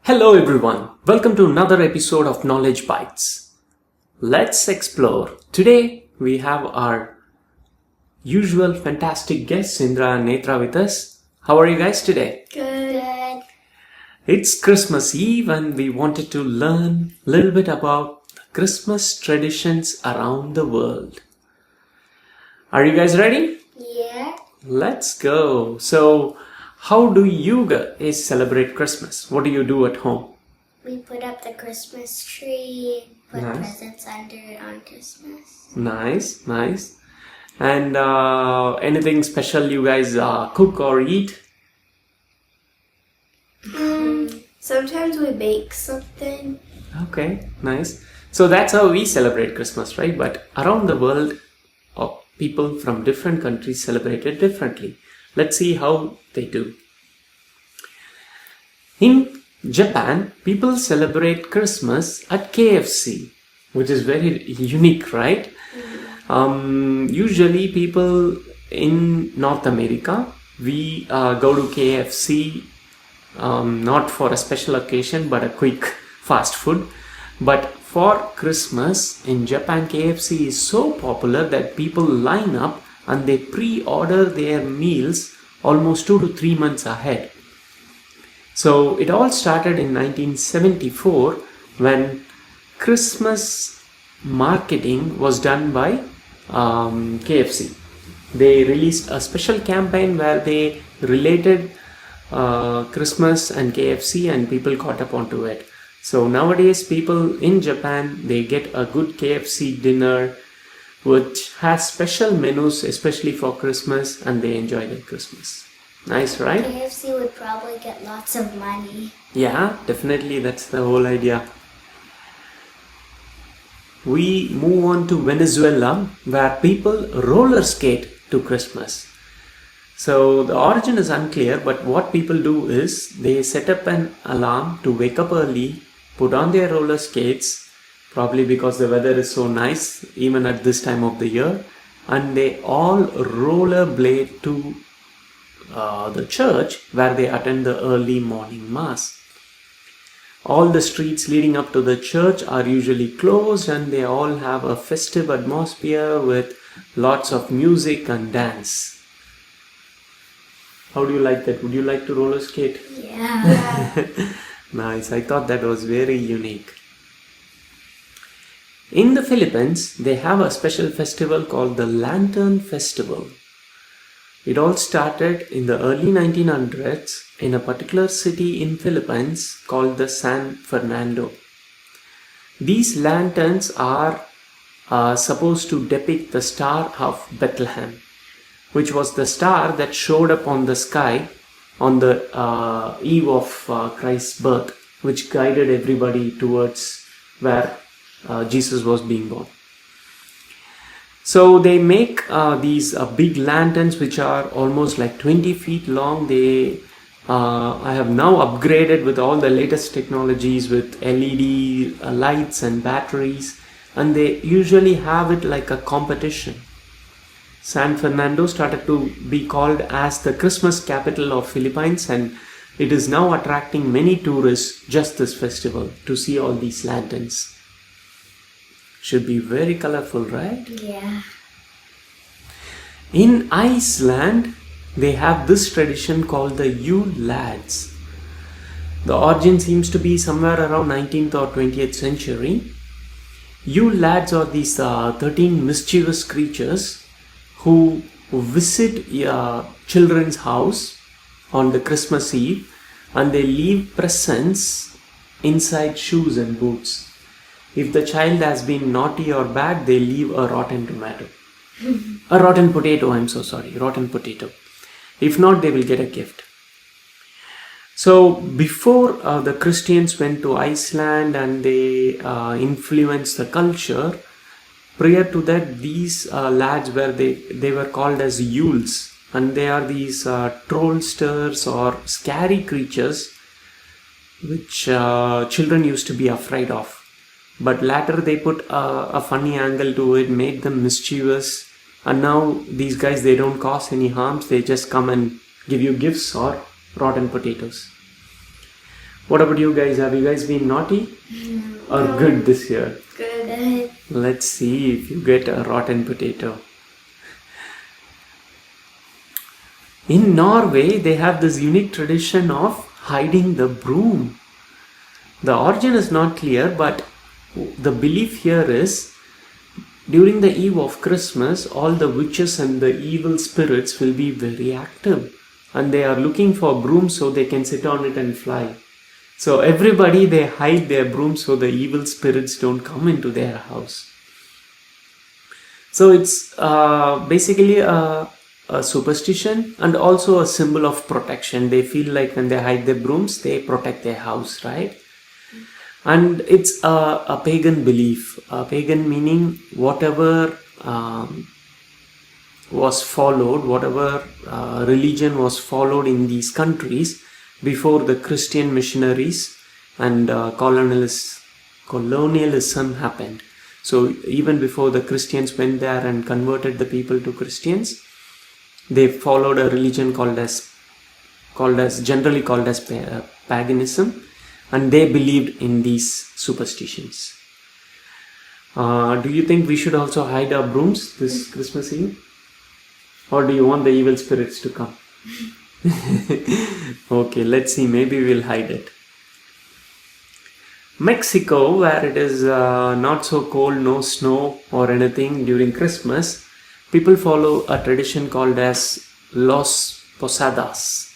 Hello everyone, welcome to another episode of Knowledge Bites. Let's explore. Today we have our usual fantastic guests Indra and Netra with us. How are you guys today? Good. It's Christmas Eve and we wanted to learn a little bit about Christmas traditions around the world. Are you guys ready? Yeah. Let's go. So, how do you guys celebrate Christmas? What do you do at home? We put up the Christmas tree, put Nice. presents under it on Christmas. Nice. And anything special you guys cook or eat? Sometimes we bake something. Okay, nice. So that's how we celebrate Christmas, right? But around the world, people from different countries celebrate it differently. Let's see how they do. In Japan, people celebrate Christmas at KFC, which is very unique, right? Usually people in North America, we go to KFC not for a special occasion but a quick fast food. But for Christmas in Japan, KFC is so popular that people line up and they pre-order their meals almost 2 to 3 months ahead. So it all started in 1974 when Christmas marketing was done by KFC. They released a special campaign where they related Christmas and KFC and people caught up onto it. So nowadays people in Japan, they get a good KFC dinner which has special menus especially for Christmas and they enjoy their Christmas. Nice, right? KFC would probably get lots of money. Yeah, definitely, that's the whole idea. We move on to Venezuela where people roller skate to Christmas. So the origin is unclear, but what people do is they set up an alarm to wake up early, put on their roller skates, probably because the weather is so nice even at this time of the year, and they all rollerblade to the church where they attend the early morning mass. All the streets leading up to the church are usually closed and they all have a festive atmosphere with lots of music and dance. How do you like that? Would you like to roller skate? Yeah. Nice. I thought that was very unique. In the Philippines, they have a special festival called the Lantern Festival. It all started in the early 1900s in a particular city in Philippines called the San Fernando. These lanterns are supposed to depict the Star of Bethlehem, which was the star that showed up on the sky on the eve of Christ's birth, which guided everybody towards where Jesus was being born. So they make these big lanterns which are almost like 20 feet long. I have now upgraded with all the latest technologies with LED lights and batteries, and they usually have it like a competition. San Fernando started to be called as the Christmas capital of Philippines, and it is now attracting many tourists just this festival to see all these lanterns. Should be very colorful, right? Yeah. In Iceland, they have this tradition called the Yule Lads. The origin seems to be somewhere around 19th or 20th century. Yule Lads are these 13 mischievous creatures who visit children's house on the Christmas Eve and they leave presents inside shoes and boots. If the child has been naughty or bad, they leave a rotten tomato. A rotten potato, rotten potato. If not, they will get a gift. So before the Christians went to Iceland and they influenced the culture, prior to that, these lads they were called as Yules, and they are these trollsters or scary creatures which children used to be afraid of. But later they put a funny angle to it, made them mischievous, and now these guys, they don't cause any harms, they just come and give you gifts or rotten potatoes. What about you guys? Have you guys been naughty or good this year? Good. Let's see if you get a rotten potato. In Norway, they have this unique tradition of hiding the broom. The origin is not clear, but the belief here is during the eve of Christmas, all the witches and the evil spirits will be very active and they are looking for brooms so they can sit on it and fly. So everybody, they hide their brooms so the evil spirits don't come into their house. So it's basically a superstition and also a symbol of protection. They feel like when they hide their brooms, they protect their house, right? And it's a pagan belief. Pagan meaning whatever was followed, whatever religion was followed in these countries before the Christian missionaries and colonialism happened. So even before the Christians went there and converted the people to Christians, they followed a religion generally called as paganism, and they believed in these superstitions. Do you think we should also hide our brooms this Christmas Eve? Or do you want the evil spirits to come? Okay, let's see. Maybe we'll hide it. Mexico, where it is not so cold, no snow or anything during Christmas, people follow a tradition called as Los Posadas.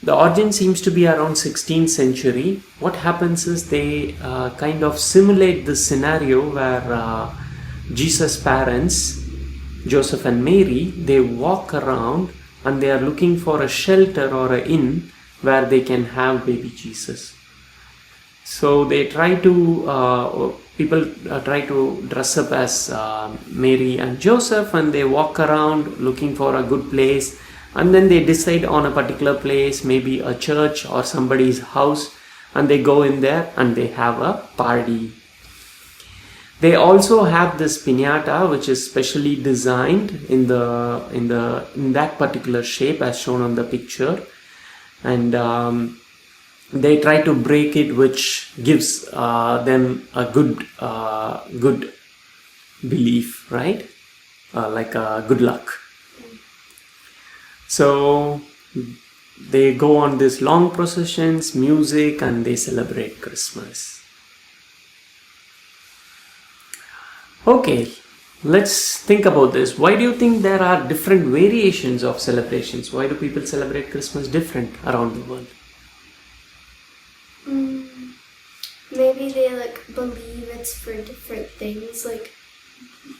The origin seems to be around 16th century. What happens is they kind of simulate this scenario where Jesus' parents, Joseph and Mary, they walk around and they are looking for a shelter or an inn where they can have baby Jesus. So they try to, people try to dress up as Mary and Joseph, and they walk around looking for a good place, and then they decide on a particular place, maybe a church or somebody's house, and they go in there and they have a party. They also have this piñata, which is specially designed in that particular shape as shown on the picture, and they try to break it, which gives them a good belief, right? Like good luck. So they go on these long processions, music, and they celebrate Christmas. Okay, let's think about this. Why do you think there are different variations of celebrations? Why do people celebrate Christmas different around the world? Maybe they believe it's for different things. Like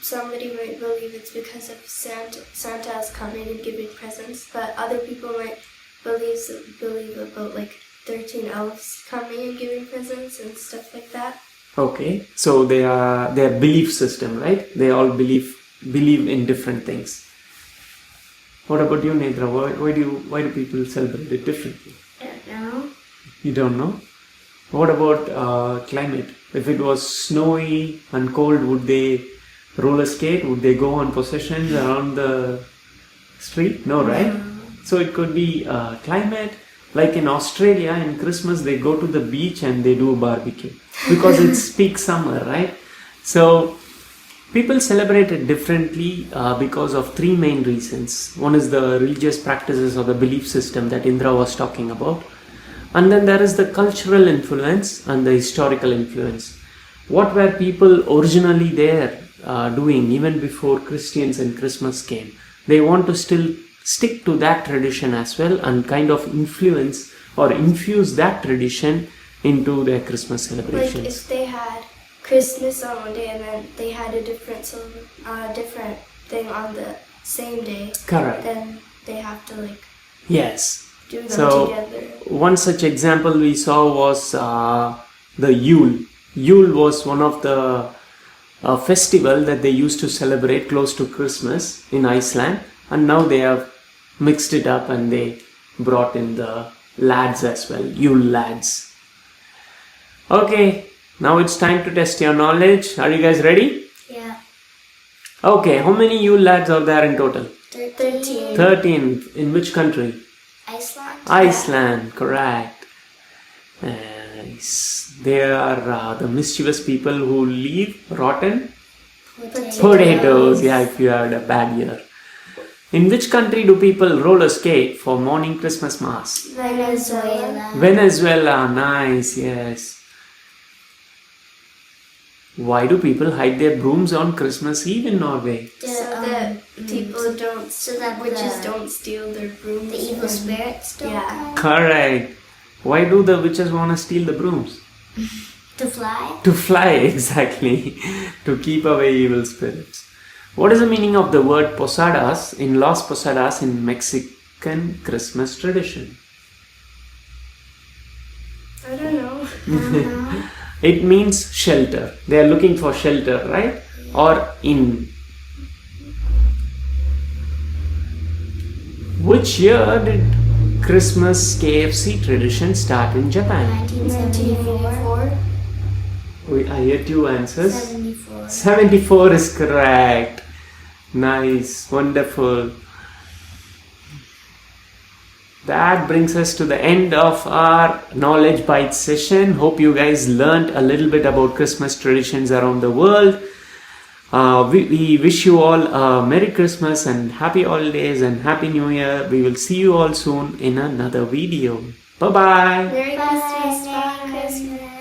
somebody might believe it's because of Santa is coming and giving presents, but other people might believe about 13 elves coming and giving presents and stuff like that. Okay, so their belief system, right? They all believe in different things. What about you, Nedra? Why do people celebrate it differently? I don't know. You don't know? What about climate? If it was snowy and cold, would they roller skate? Would they go on processions around the street? No, right? So it could be climate. Like in Australia, in Christmas, they go to the beach and they do a barbecue because it's peak summer, right? So people celebrate it differently because of three main reasons. One is the religious practices or the belief system that Indra was talking about. And then there is the cultural influence and the historical influence. What were people originally there doing even before Christians and Christmas came? They want to still stick to that tradition as well and kind of influence or infuse that tradition into their Christmas celebrations. Like if they had Christmas on one day and then they had a different thing on the same day, correct, then they have to yes, do them together. So one such example we saw was the Yule. Yule was one of the festival that they used to celebrate close to Christmas in Iceland, and now they have mixed it up and they brought in the lads as well, Yule lads. Okay, now it's time to test your knowledge. Are you guys ready? Yeah. Okay, how many Yule lads are there in total? 13. 13. In which country? Iceland. Iceland, correct. Nice. They are the mischievous people who leave rotten Potatoes. potatoes. Yeah, if you had a bad year. In which country do people roller skate for morning Christmas mass? Venezuela. Venezuela. Nice. Yes. Why do people hide their brooms on Christmas Eve in Norway? So that people don't, so that witches the- don't steal their brooms. The evil spirits don't Yeah. come Correct. Why do the witches want to steal the brooms? to fly. To fly, exactly. To keep away evil spirits. What is the meaning of the word posadas in Las Posadas in Mexican Christmas tradition? I don't know. It means shelter. They are looking for shelter, right? Or inn. Which year did Christmas KFC tradition start in Japan? 1974. I hear two answers. 74. 74 is correct. Nice, wonderful. That brings us to the end of our Knowledge Bites session. Hope you guys learned a little bit about Christmas traditions around the world. We wish you all a Merry Christmas and Happy Holidays and Happy New Year. We will see you all soon in another video. Bye-bye. Merry Bye. Christmas. Merry Bye. Christmas.